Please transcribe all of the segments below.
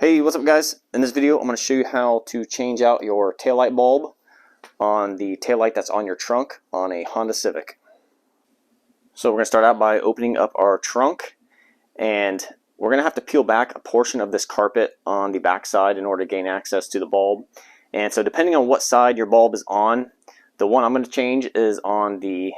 Hey, what's up guys? In this video I'm going to show you how to change out your taillight bulb on the taillight that's on your trunk on a Honda Civic. So we're going to start out by opening up our trunk, and we're going to have to peel back a portion of this carpet on the back side in order to gain access to the bulb. And so depending on what side your bulb is on, the one I'm going to change is on the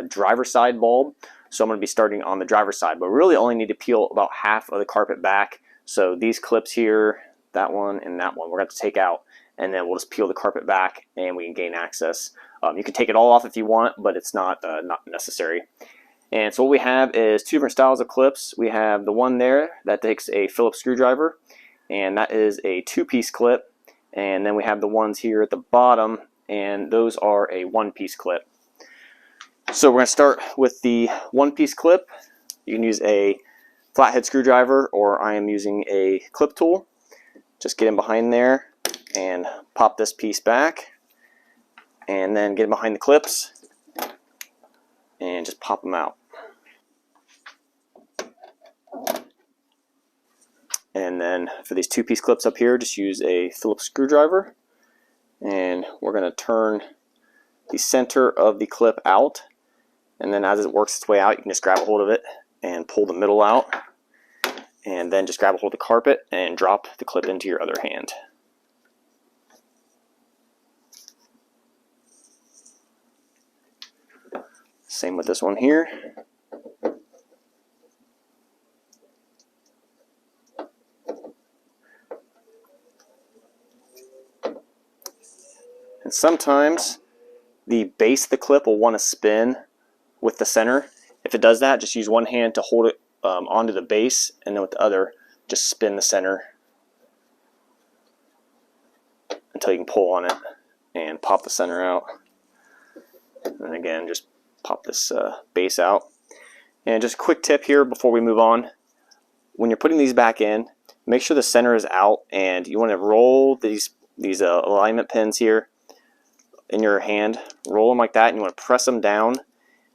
driver's side bulb. So I'm going to be starting on the driver's side, but we really only need to peel about half of the carpet back. So these clips here, that one and that one, we're going to take out, and then we'll just peel the carpet back and we can gain access. You can take it all off if you want, but it's not necessary. And so what we have is two different styles of clips. We have the one there that takes a Phillips screwdriver, and that is a two-piece clip. And then we have the ones here at the bottom, and those are a one-piece clip. So we're going to start with the one-piece clip. You can use a flathead screwdriver, or I am using a clip tool. Just get in behind there and pop this piece back, and then get in behind the clips and just pop them out. And then for these two-piece clips up here, just use a Phillips screwdriver, and we're going to turn the center of the clip out, and then as it works its way out, you can just grab a hold of it and pull the middle out, and then just grab a hold of the carpet and drop the clip into your other hand. Same with this one here. And sometimes the base of the clip will want to spin with the center. If it does that, just use one hand to hold it onto the base, and then with the other, just spin the center until you can pull on it and pop the center out. And again, just pop this base out. And just a quick tip here before we move on: when you're putting these back in, make sure the center is out, and you want to roll these alignment pins here in your hand. Roll them like that, and you want to press them down.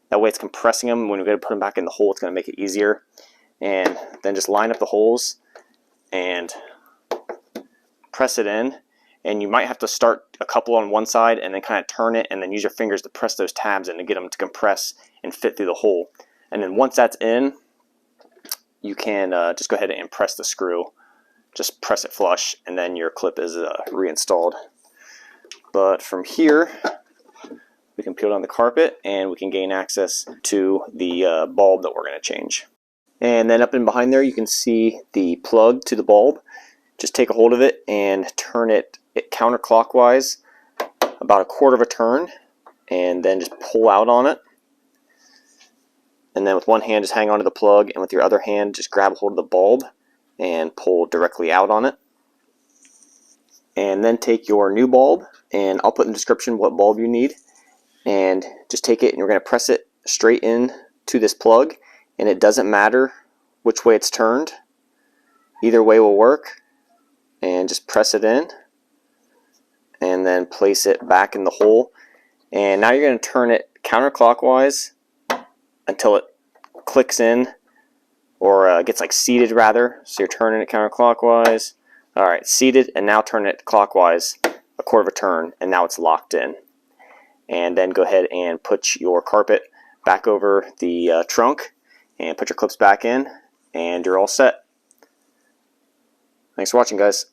That way it's compressing them. When you're going to put them back in the hole, it's going to make it easier. And then just line up the holes and press it in. And you might have to start a couple on one side and then kind of turn it, and then use your fingers to press those tabs in to get them to compress and fit through the hole. And then once that's in, you can just go ahead and press the screw. Just press it flush, and then your clip is reinstalled. But from here, we can peel down the carpet and we can gain access to the bulb that we're going to change. And then up in behind there, you can see the plug to the bulb. Just take a hold of it and turn it counterclockwise about a quarter of a turn, and then just pull out on it. And then with one hand, just hang onto the plug, and with your other hand, just grab a hold of the bulb and pull directly out on it. And then take your new bulb, and I'll put in the description what bulb you need, and just take it and you're going to press it straight in to this plug, and it doesn't matter which way it's turned. Either way will work. And just press it in and then place it back in the hole. And now you're going to turn it counterclockwise until it clicks in, or gets like seated rather. So you're turning it counterclockwise. Alright, seated, and now turn it clockwise a quarter of a turn, and now it's locked in. And then go ahead and put your carpet back over the trunk and put your clips back in, and you're all set. Thanks for watching, guys.